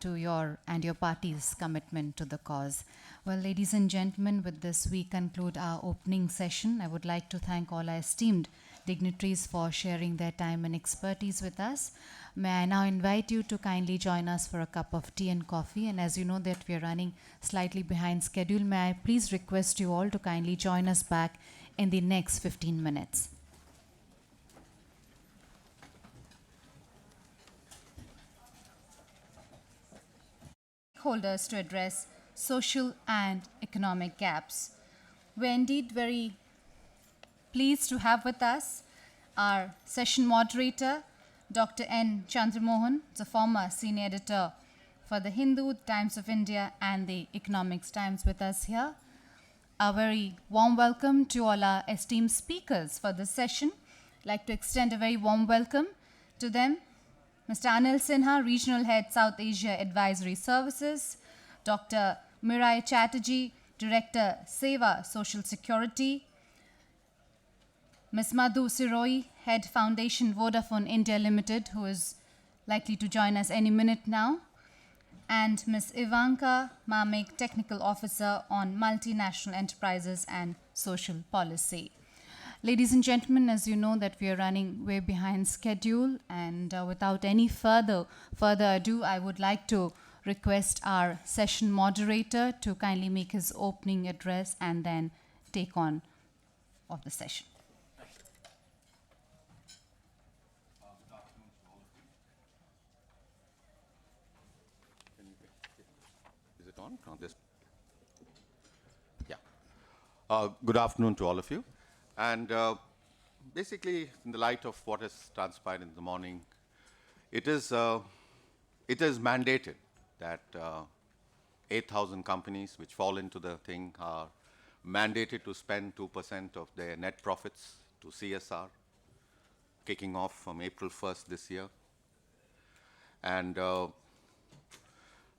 to your and your party's commitment to the cause. Well, ladies and gentlemen, with this we conclude our opening session. I would like to thank all our esteemed dignitaries for sharing their time and expertise with us. May I now invite you to kindly join us for a cup of tea and coffee. And as you know that we are running slightly behind schedule, may I please request you all to kindly join us back in the next 15 minutes. Stakeholders to address social and economic gaps. We're indeed very pleased to have with us our session moderator, Dr. N. Chandramohan, the former senior editor for the Hindu, Times of India, and the Economics Times with us here. A very warm welcome to all our esteemed speakers for this session. I'd like to extend a very warm welcome to them. Mr. Anil Sinha, Regional Head, South Asia Advisory Services. Dr. Mirai Chatterjee, Director, Seva Social Security. Ms. Madhu Siroi, Head Foundation Vodafone India Limited, who is likely to join us any minute now. And Ms. Ivanka Mamik, Technical Officer on Multinational Enterprises and Social Policy. Ladies and gentlemen, as you know that we are running way behind schedule, and without any further ado, I would like to request our session moderator to kindly make his opening address and then take on of the session. Is it on? No, this. Yeah. Good afternoon to all of you. And basically, in the light of what has transpired in the morning, it is mandated that 8,000 companies which fall into the thing are mandated to spend 2% of their net profits to CSR, kicking off from April 1st this year. And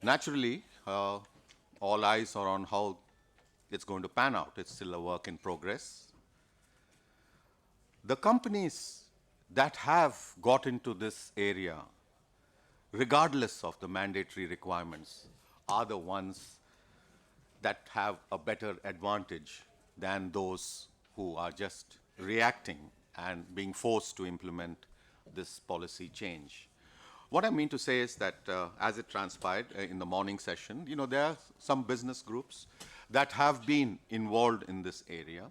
naturally, all eyes are on how it's going to pan out. It's still a work in progress. The companies that have got into this area, regardless of the mandatory requirements, are the ones that have a better advantage than those who are just reacting and being forced to implement this policy change. What I mean to say is that as it transpired in the morning session, there are some business groups that have been involved in this area.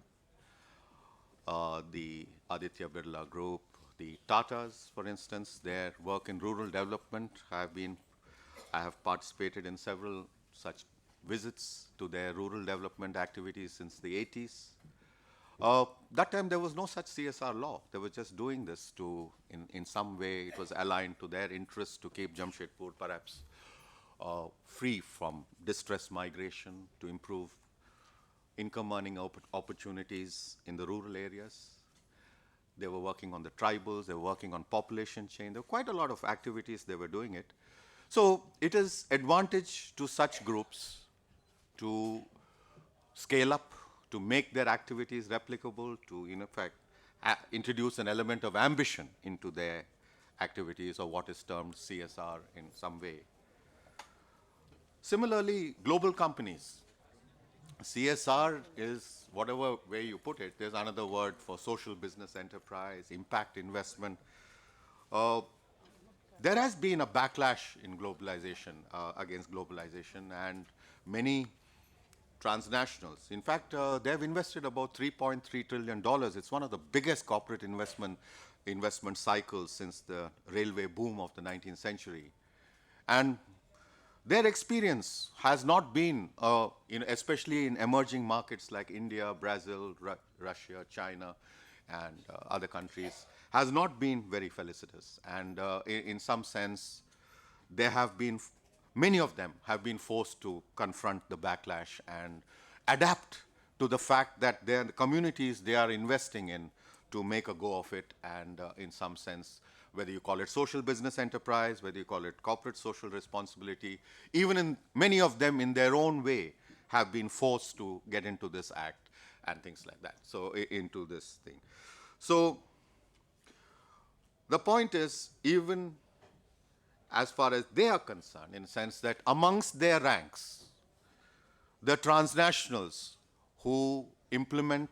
The Aditya Birla Group, the Tatas, for instance, their work in rural development I have participated in several such visits to their rural development activities since the 80s. That time there was no such CSR law. They were just doing this in some way, it was aligned to their interests to keep Jamshedpur perhaps free from distress migration, to improve income earning opportunities in the rural areas. They were working on the tribals, they were working on population change. There were quite a lot of activities they were doing it. So it is advantage to such groups to scale up, to make their activities replicable, to in effect introduce an element of ambition into their activities, or what is termed CSR in some way. Similarly, global companies. CSR is, whatever way you put it, there's another word for social business enterprise, impact investment. There has been a backlash in globalization, against globalization, and many transnationals. In fact, they've invested about $3.3 trillion. It's one of the biggest corporate investment cycles since the railway boom of the 19th century. And their experience has not been, especially in emerging markets like India, Brazil, Russia, China, and other countries, has not been very felicitous. And in some sense, many of them have been forced to confront the backlash and adapt to the fact that the communities they are investing in to make a go of it, and in some sense, whether you call it social business enterprise, whether you call it corporate social responsibility, even in many of them in their own way have been forced to get into this act and things like that, so into this thing. So the point is, even as far as they are concerned, in the sense that amongst their ranks, the transnationals who implement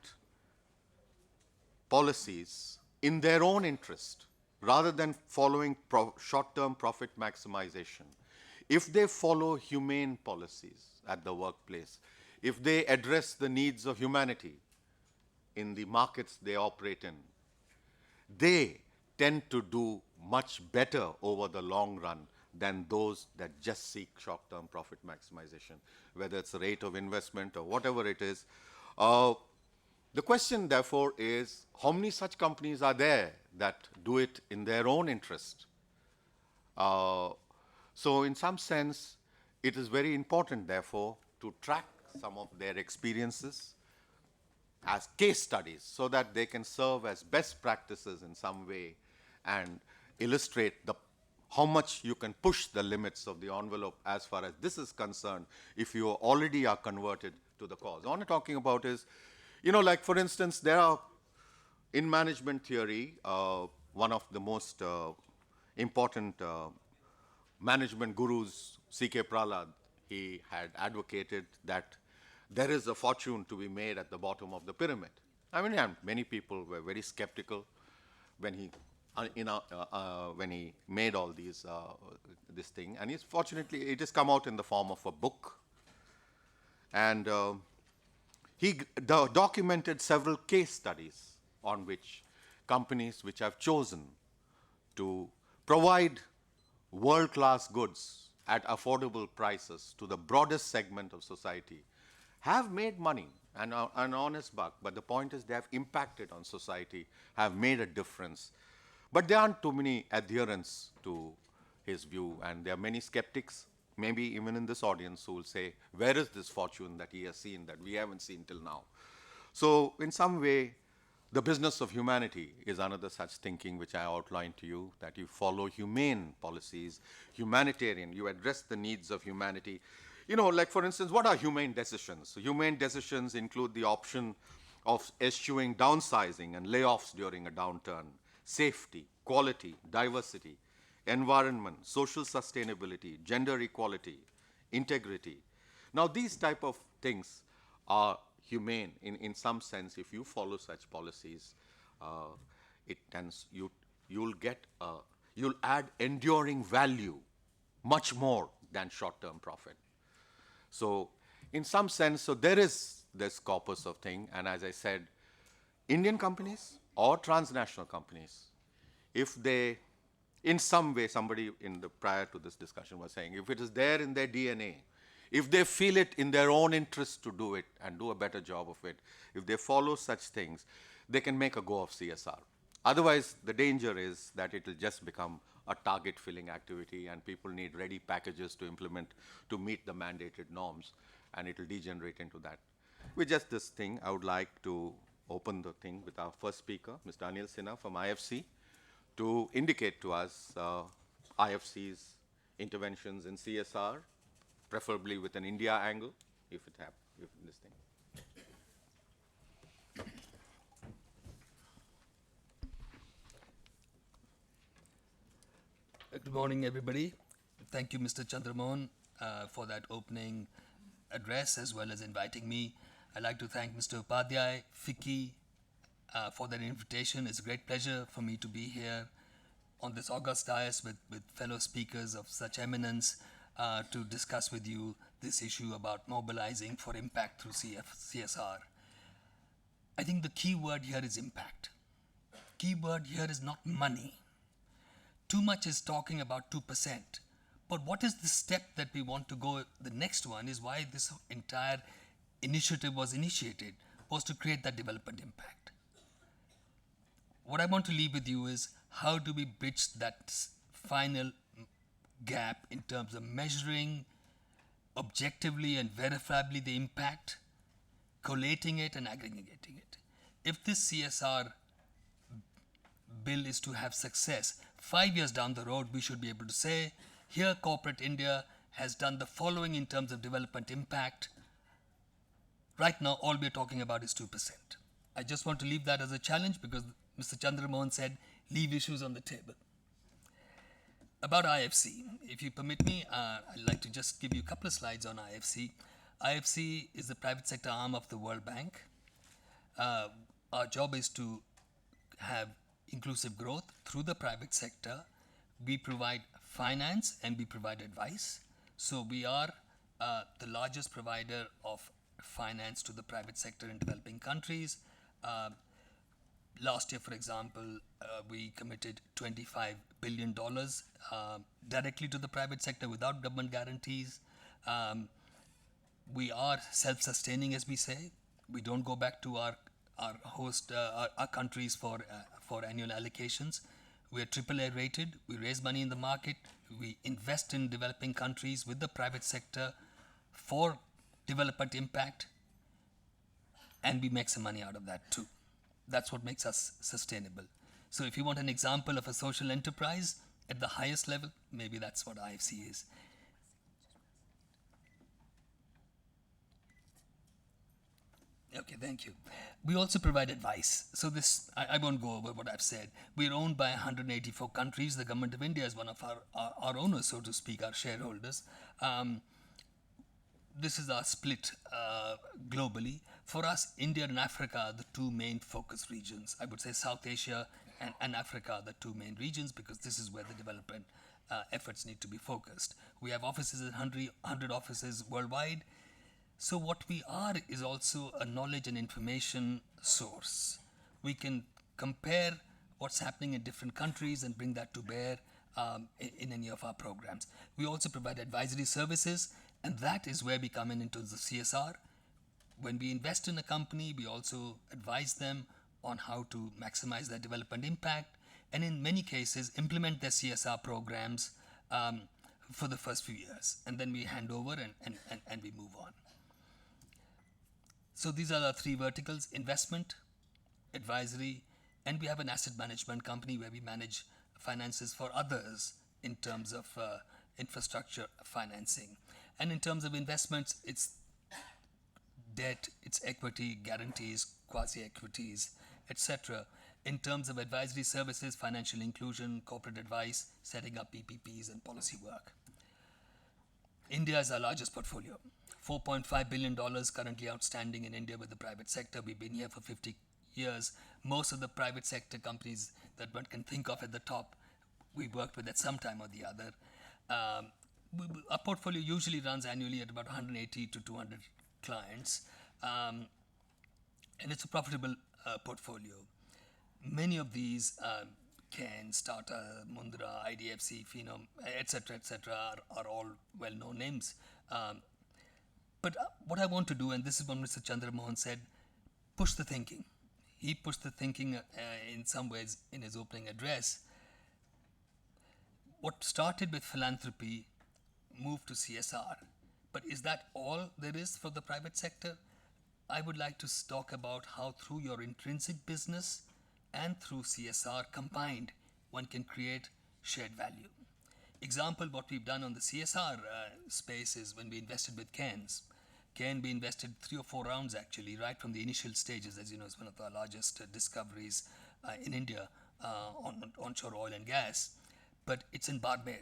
policies in their own interest rather than following short-term profit maximization, if they follow humane policies at the workplace, if they address the needs of humanity in the markets they operate in, they tend to do much better over the long run than those that just seek short-term profit maximization, whether it's the rate of investment or whatever it is. The question, therefore, is how many such companies are there that do it in their own interest? So in some sense, it is very important, therefore, to track some of their experiences as case studies so that they can serve as best practices in some way and illustrate how much you can push the limits of the envelope as far as this is concerned if you already are converted to the cause. What I'm talking about is, like for instance, there are, in management theory, one of the most important management gurus, C.K. Prahalad, he had advocated that there is a fortune to be made at the bottom of the pyramid. I mean, many people were very skeptical when he made all this thing, and fortunately it has come out in the form of a book, and he documented several case studies on which companies which have chosen to provide world-class goods at affordable prices to the broadest segment of society have made money and an honest buck, but the point is they have impacted on society, have made a difference. But there aren't too many adherents to his view, and there are many skeptics, maybe even in this audience, who will say, where is this fortune that he has seen that we haven't seen till now? So in some way, the business of humanity is another such thinking which I outlined to you, that you follow humane policies, humanitarian, you address the needs of humanity. Like for instance, what are humane decisions? So humane decisions include the option of eschewing downsizing and layoffs during a downturn, safety, quality, diversity, environment, social sustainability, gender equality, integrity. Now, these type of things are humane in some sense. If you follow such policies, you'll add enduring value much more than short-term profit. So in some sense, so there is this corpus of thing, and as I said, Indian companies or transnational companies, if they, in some way, somebody prior to this discussion was saying, if it is there in their DNA, if they feel it in their own interest to do it and do a better job of it, if they follow such things, they can make a go of CSR. Otherwise, the danger is that it will just become a target-filling activity, and people need ready packages to implement to meet the mandated norms, and it will degenerate into that. With just this thing, I would like to open the thing with our first speaker, Mr. Anil Sinha from IFC, to indicate to us IFC's interventions in CSR, preferably with an India angle, if this thing. Good morning, everybody. Thank you, Mr. Chandramohan, for that opening address, as well as inviting me. I'd like to thank Mr. Upadhyay, FICCI, for that invitation. It's a great pleasure for me to be here on this august dais with fellow speakers of such eminence to discuss with you this issue about mobilizing for impact through CSR. I think the key word here is impact. Key word here is not money. Too much is talking about 2%. But what is the step that we want to go? The next one is why this entire initiative was initiated, was to create that development impact. What I want to leave with you is how do we bridge that final gap in terms of measuring objectively and verifiably the impact, collating it and aggregating it. If this CSR bill is to have success, 5 years down the road, we should be able to say, here corporate India has done the following in terms of development impact. Right now, all we're talking about is 2%. I just want to leave that as a challenge because Mr. Chandramohan said, leave issues on the table. About IFC, if you permit me, I'd like to just give you a couple of slides on IFC. IFC is the private sector arm of the World Bank. Our job is to have inclusive growth through the private sector. We provide finance and we provide advice. So we are the largest provider of finance to the private sector in developing countries. Last year, for example, we committed $25 billion directly to the private sector without government guarantees. We are self-sustaining, as we say. We don't go back to our host our countries for annual allocations. We are AAA rated. We raise money in the market. We invest in developing countries with the private sector for development impact, and we make some money out of that too. That's what makes us sustainable. So if you want an example of a social enterprise at the highest level, maybe that's what IFC is. Okay, thank you. We also provide advice. So this, I won't go over what I've said. We're owned by 184 countries. The government of India is one of our owners, so to speak, our shareholders. This is our split globally. For us, India and Africa are the two main focus regions. I would say South Asia and Africa are the two main regions because this is where the development efforts need to be focused. We have offices in 100 offices worldwide. So what we are is also a knowledge and information source. We can compare what's happening in different countries and bring that to bear in any of our programs. We also provide advisory services, and that is where we come in terms of CSR. When we invest in a company, we also advise them on how to maximize their development impact, and in many cases implement their CSR programs for the first few years. And then we hand over and we move on. So these are our three verticals: investment, advisory, and we have an asset management company where we manage finances for others in terms of infrastructure financing. And in terms of investments, it's debt, it's equity, guarantees, quasi-equities, etc. In terms of advisory services, financial inclusion, corporate advice, setting up PPPs and policy work. India is our largest portfolio. $4.5 billion currently outstanding in India with the private sector. We've been here for 50 years. Most of the private sector companies that one can think of at the top, we worked with at some time or the other. Our portfolio usually runs annually at about 180 to 200 clients, and it's a profitable portfolio. Many of these, Cairns, Tata, Mundra, IDFC, Phenom, etc., are all well-known names. But what I want to do, and this is what Mr. Chandra Mohan said, push the thinking. He pushed the thinking in some ways in his opening address. What started with philanthropy moved to CSR. But is that all there is for the private sector? I would like to talk about how through your intrinsic business and through CSR combined, one can create shared value. Example, what we've done on the CSR space is when we invested with Cairns. Cairns, we invested 3 or 4 rounds actually, right from the initial stages. As you know, it's one of the largest discoveries in India on onshore oil and gas. But it's in Barmer.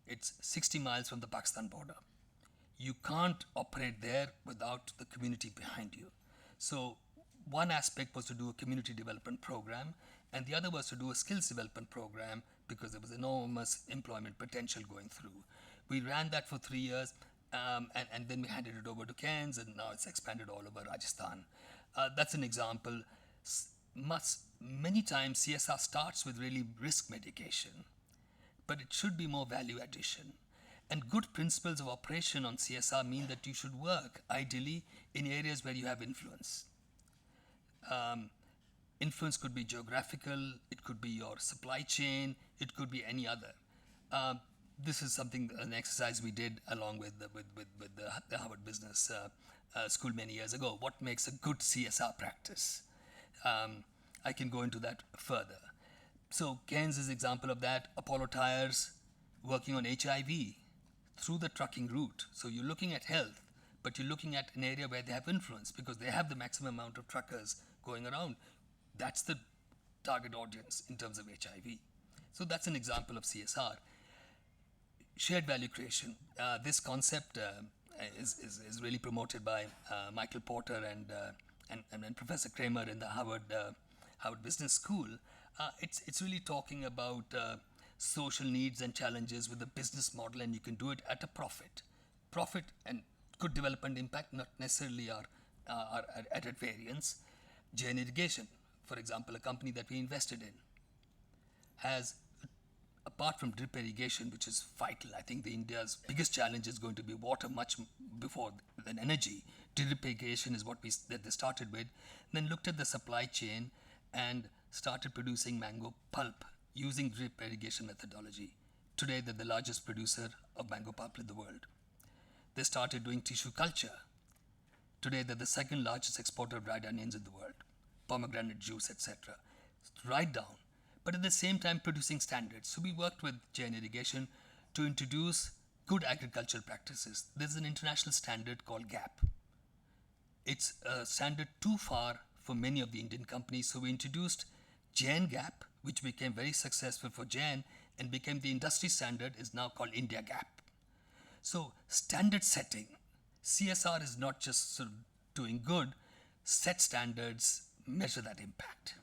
It's 60 miles from the Pakistan border. You can't operate there without the community behind you. So one aspect was to do a community development program, and the other was to do a skills development program because there was enormous employment potential going through. We ran that for 3 years, and then we handed it over to Cairns, and now it's expanded all over Rajasthan. That's an example. Many times CSR starts with really risk mitigation, but it should be more value addition. And good principles of operation on CSR mean that you should work, ideally, in areas where you have influence. Influence could be geographical, it could be your supply chain, it could be any other. This is something, an exercise we did along with the Harvard Business School many years ago. What makes a good CSR practice? I can go into that further. So Cairns is an example of that. Apollo Tyres working on HIV through the trucking route. So you're looking at health, but you're looking at an area where they have influence because they have the maximum amount of truckers going around. That's the target audience in terms of HIV. So that's an example of CSR. shared value creation. This concept is really promoted by Michael Porter and Professor Kramer in the Harvard Business School. It's really talking about social needs and challenges with a business model, and you can do it at a profit. Profit and good development impact not necessarily are at variance. JN Irrigation, for example, a company that we invested in, has, apart from drip irrigation, which is vital, I think India's biggest challenge is going to be water much before than energy. Drip irrigation is what they started with, then looked at the supply chain and started producing mango pulp using drip irrigation methodology. Today, they're the largest producer of mango pulp in the world. They started doing tissue culture. Today, they're the second largest exporter of dried onions in the world, pomegranate juice, etc. Right down. But at the same time, producing standards. So we worked with JN Irrigation to introduce good agricultural practices. There's an international standard called GAP. It's a standard too far for many of the Indian companies. So we introduced JN GAP, which became very successful for JN and became the industry standard, is now called India GAP. So standard setting, CSR is not just sort of doing good, set standards, measure that impact.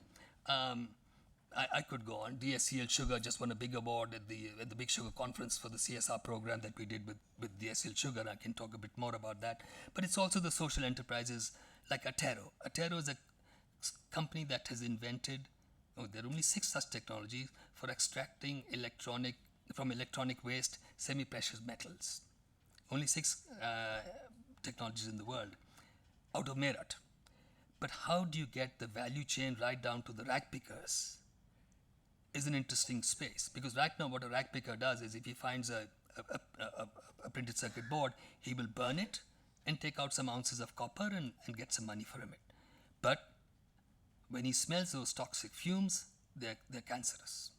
I could go on. DSCL Sugar just won a big award at the Big Sugar Conference for the CSR program that we did with DSCL Sugar. I can talk a bit more about that. But it's also the social enterprises like Attero. Attero is a company that has invented, there are only 6 such technologies for extracting from electronic waste semi-precious metals. Only 6 technologies in the world out of Meerut. But how do you get the value chain right down to the rag pickers is an interesting space. Because right now what a rag picker does is if he finds a printed circuit board, he will burn it and take out some ounces of copper and get some money from it. But when he smells those toxic fumes, they're cancerous.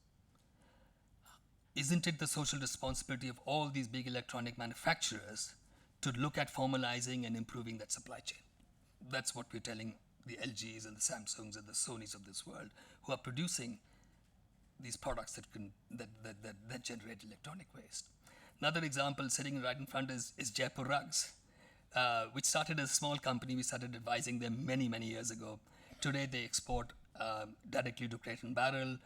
Isn't it the social responsibility of all these big electronic manufacturers to look at formalizing and improving that supply chain? That's what we're telling the LGs and the Samsungs and the Sonys of this world who are producing these products that generate electronic waste. Another example sitting right in front is Jaipur Rugs, which started as a small company. We started advising them many, many years ago. Today they export directly to Crate and Barrel.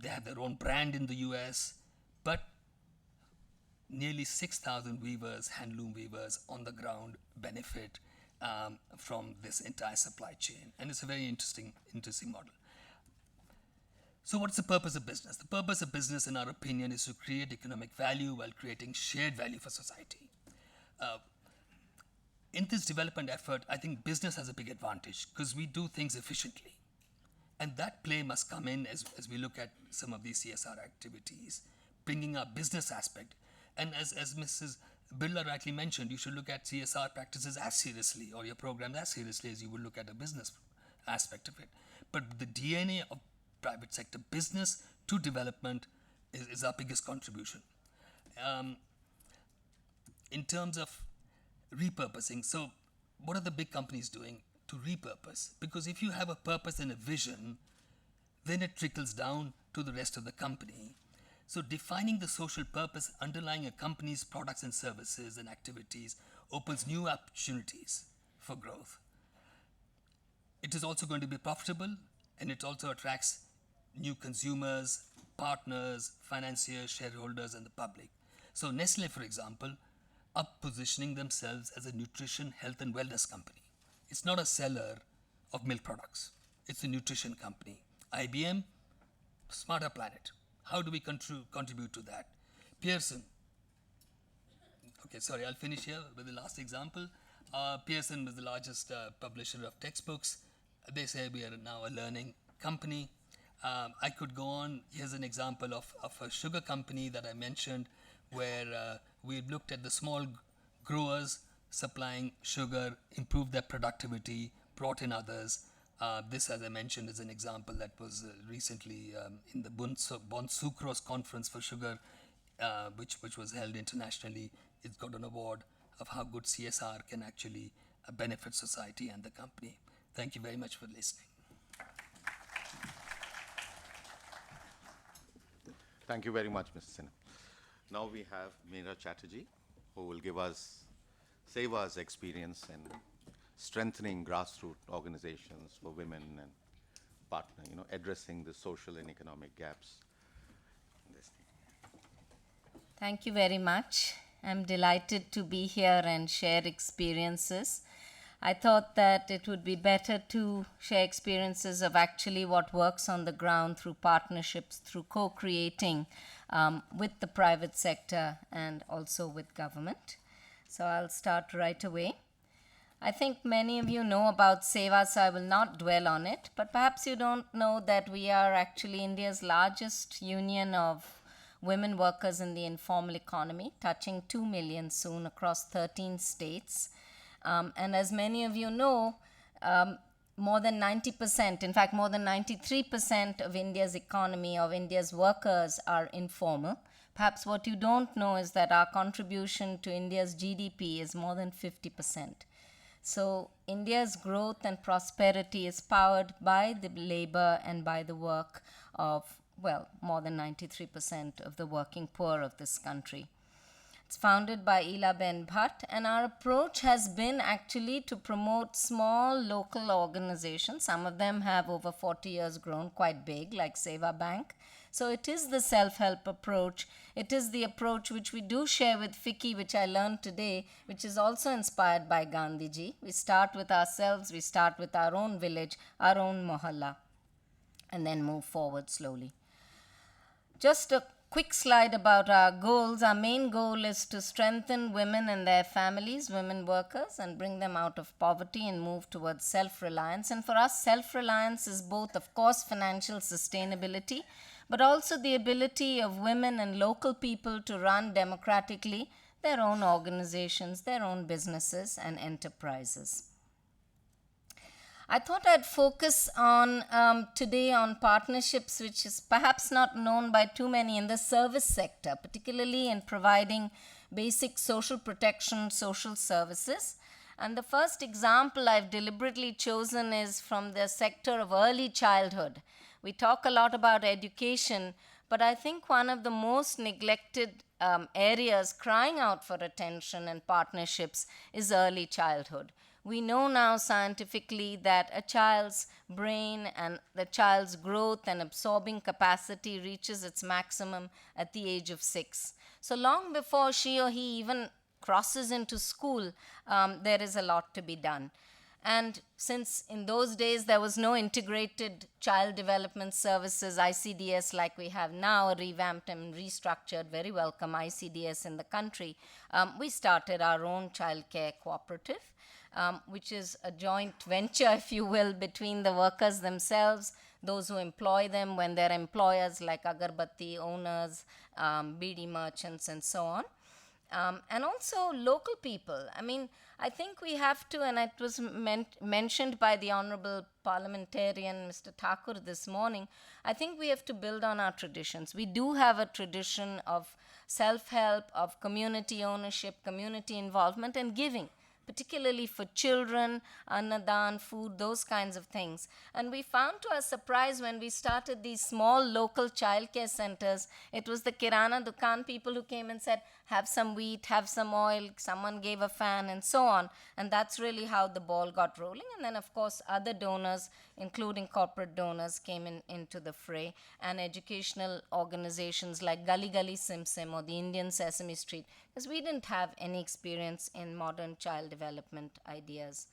They have their own brand in the US, but nearly 6,000 weavers, handloom weavers on the ground benefit from this entire supply chain. And it's a very interesting model. So what's the purpose of business? The purpose of business, in our opinion, is to create economic value while creating shared value for society. In this development effort, I think business has a big advantage because we do things efficiently. And that play must come in as we look at some of these CSR activities, bringing our business aspect. And as Mrs. Birla rightly mentioned, you should look at CSR practices as seriously or your programs as seriously as you would look at a business aspect of it. But the DNA of private sector business to development is our biggest contribution. In terms of repurposing, so what are the big companies doing to repurpose? Because if you have a purpose and a vision, then it trickles down to the rest of the company. So defining the social purpose underlying a company's products and services and activities opens new opportunities for growth. It is also going to be profitable, and it also attracts new consumers, partners, financiers, shareholders, and the public. So Nestle, for example, are positioning themselves as a nutrition, health, and wellness company. It's not a seller of milk products. It's a nutrition company. IBM, Smarter Planet. How do we contribute to that? Pearson. Okay, sorry, I'll finish here with the last example. Pearson was the largest publisher of textbooks. They say we are now a learning company. I could go on. Here's an example of a sugar company that I mentioned where we looked at the small growers supplying sugar, improved their productivity, brought in others. This, as I mentioned, is an example that was recently in the Bon Sucrose Conference for Sugar, which was held internationally. It got an award of how good CSR can actually benefit society and the company. Thank you very much for listening. Thank you very much, Mr. Sinha. Now we have Meera Chatterjee, who will give us Seva's experience in strengthening grassroots organizations for women and partner, addressing the social and economic gaps. in this thing. Thank you very much. I'm delighted to be here and share experiences. I thought that it would be better to share experiences of actually what works on the ground through partnerships, through co creating with the private sector and also with government. So I'll start right away. I think many of you know about Seva, so I will not dwell on it, but perhaps you don't know that we are actually India's largest union of women workers in the informal economy, touching 2 million soon across 13 states. And as many of you know, more than 90%, in fact, more than 93% of India's economy, of India's workers, are informal. Perhaps what you don't know is that our contribution to India's GDP is more than 50%. So, India's growth and prosperity is powered by the labor and by the work of, well, more than 93% of the working poor of this country. It's founded by Ela Ben Bhatt, and our approach has been actually to promote small local organizations. Some of them have over 40 years grown quite big, like Seva Bank. So it is the self-help approach. It is the approach which we do share with FICCI, which I learned today, which is also inspired by Gandhiji. We start with ourselves, we start with our own village, our own mohalla, and then move forward slowly. Just a quick slide about our goals. Our main goal is to strengthen women and their families, women workers, and bring them out of poverty and move towards self-reliance. And for us, self-reliance is both, of course, financial sustainability, but also the ability of women and local people to run democratically their own organizations, their own businesses and enterprises. I thought I'd focus on today on partnerships, which is perhaps not known by too many in the service sector, particularly in providing basic social protection, social services. And the first example I've deliberately chosen is from the sector of early childhood. We talk a lot about education, but I think one of the most neglected areas crying out for attention and partnerships is early childhood. We know now scientifically that a child's brain and the child's growth and absorbing capacity reaches its maximum at the age of 6. So long before she or he even crosses into school, there is a lot to be done. And since in those days there was no integrated child development services, ICDS, like we have now, a revamped and restructured, very welcome ICDS in the country, we started our own childcare cooperative, which is a joint venture, if you will, between the workers themselves, those who employ them when they're employers like agarbatti owners, BD merchants, and so on. And also local people. I mean, I think we have to, and it was mentioned by the Honorable Parliamentarian Mr. Thakur this morning, I think we have to build on our traditions. We do have a tradition of self-help, of community ownership, community involvement, and giving, particularly for children, annadan, food, those kinds of things. And we found to our surprise when we started these small local childcare centers, it was the Kirana Dukan people who came and said, have some wheat, have some oil, someone gave a fan, and so on. And that's really how the ball got rolling. And then, of course, other donors, including corporate donors, came into the fray, and educational organizations like Gully Gully Sim Sim or the Indian Sesame Street, because we didn't have any experience in modern child development ideas.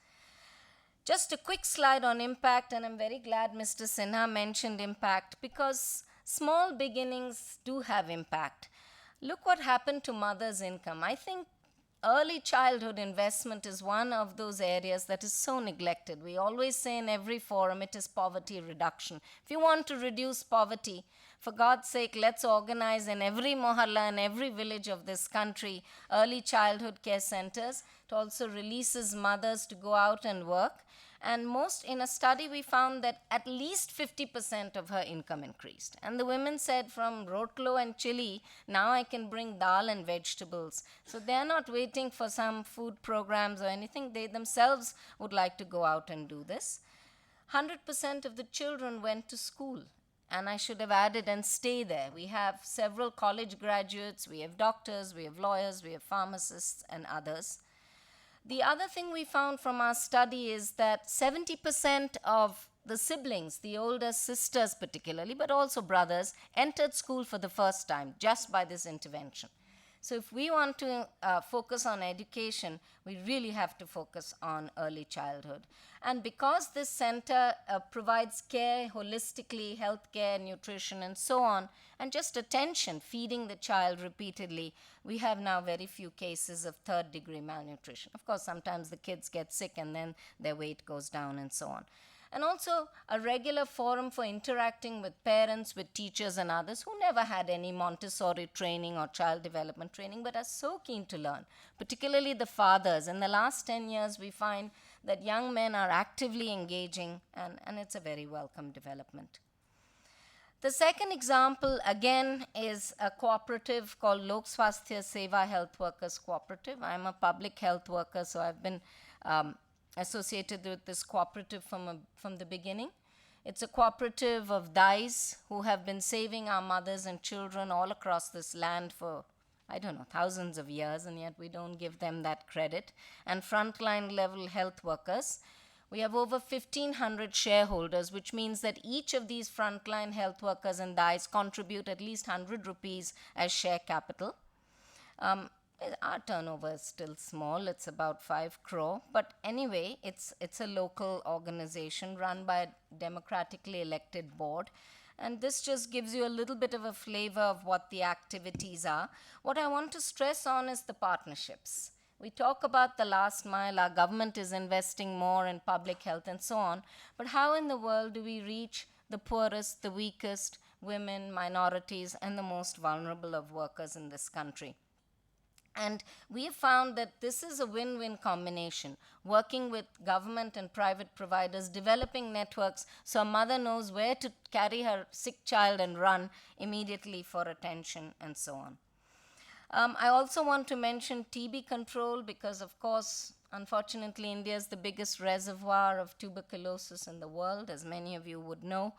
Just a quick slide on impact, and I'm very glad Mr. Sinha mentioned impact, because small beginnings do have impact. Look what happened to mother's income. I think early childhood investment is one of those areas that is so neglected. We always say in every forum it is poverty reduction. If you want to reduce poverty, for God's sake, let's organize in every mohalla and every village of this country early childhood care centers. It also releases mothers to go out and work. And in a study, we found that at least 50% of her income increased. And the women said, from rotlo and chili, now I can bring dal and vegetables. So they're not waiting for some food programs or anything. They themselves would like to go out and do this. 100% of the children went to school. and I should have added, and stay there. We have several college graduates, we have doctors, we have lawyers, we have pharmacists, and others. The other thing we found from our study is that 70% of the siblings, the older sisters particularly, but also brothers, entered school for the first time just by this intervention. So if we want to focus on education, we really have to focus on early childhood. And because this center provides care holistically, health care, nutrition, and so on, and just attention, feeding the child repeatedly, we have now very few cases of third-degree malnutrition. Of course, sometimes the kids get sick and then their weight goes down and so on. And also a regular forum for interacting with parents, with teachers and others who never had any Montessori training or child development training but are so keen to learn, particularly the fathers. In the last 10 years, we find that young men are actively engaging, and it's a very welcome development. The second example, again, is a cooperative called Lok Swasthya Seva Health Workers Cooperative. I'm a public health worker, so I've been associated with this cooperative from the beginning. It's a cooperative of dais who have been saving our mothers and children all across this land for, I don't know, thousands of years, and yet we don't give them that credit. And frontline level health workers. We have over 1,500 shareholders, which means that each of these frontline health workers and dais contribute at least 100 rupees as share capital. Our turnover is still small, it's about 5 crore, but anyway, it's a local organization run by a democratically elected board, and this just gives you a little bit of a flavor of what the activities are. What I want to stress on is the partnerships. We talk about the last mile, our government is investing more in public health and so on, but how in the world do we reach the poorest, the weakest, women, minorities, and the most vulnerable of workers in this country? And we have found that this is a win-win combination, working with government and private providers, developing networks so a mother knows where to carry her sick child and run immediately for attention and so on. I also want to mention TB control because, of course, unfortunately, India is the biggest reservoir of tuberculosis in the world, as many of you would know.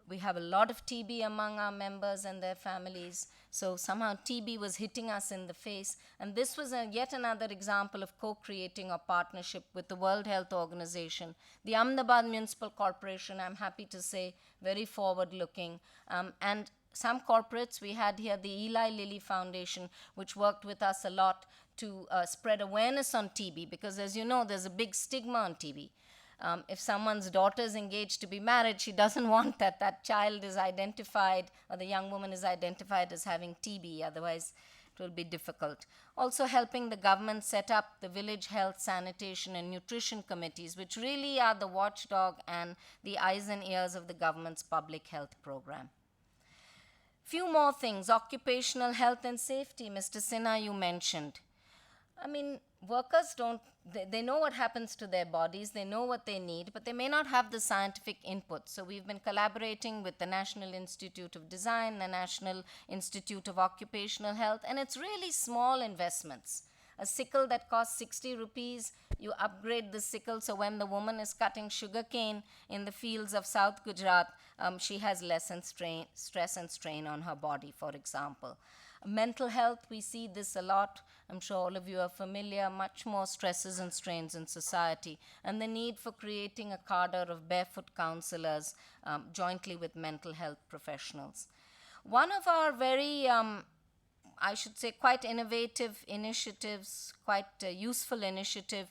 We have a lot of TB among our members and their families, so somehow TB was hitting us in the face. And this was yet another example of co-creating a partnership with the World Health Organization. The Ahmedabad Municipal Corporation, I'm happy to say, very forward-looking. And some corporates, we had here the Eli Lilly Foundation, which worked with us a lot to spread awareness on TB, because as you know, there's a big stigma on TB. If someone's daughter is engaged to be married, she doesn't want that child is identified, or the young woman is identified as having TB, otherwise it will be difficult. Also helping the government set up the village health, sanitation, and nutrition committees, which really are the watchdog and the eyes and ears of the government's public health program. Few more things. Occupational health and safety, Mr. Sinha, you mentioned. I mean, workers they know what happens to their bodies, they know what they need, but they may not have the scientific input. So we've been collaborating with the National Institute of Design, the National Institute of Occupational Health, and it's really small investments. A sickle that costs 60 rupees, you upgrade the sickle so when the woman is cutting sugarcane in the fields of South Gujarat, she has less stress and strain on her body, for example. Mental health, we see this a lot. I'm sure all of you are familiar, much more stresses and strains in society, and the need for creating a cadre of barefoot counselors jointly with mental health professionals. One of our very, I should say, quite innovative initiatives, quite a useful initiative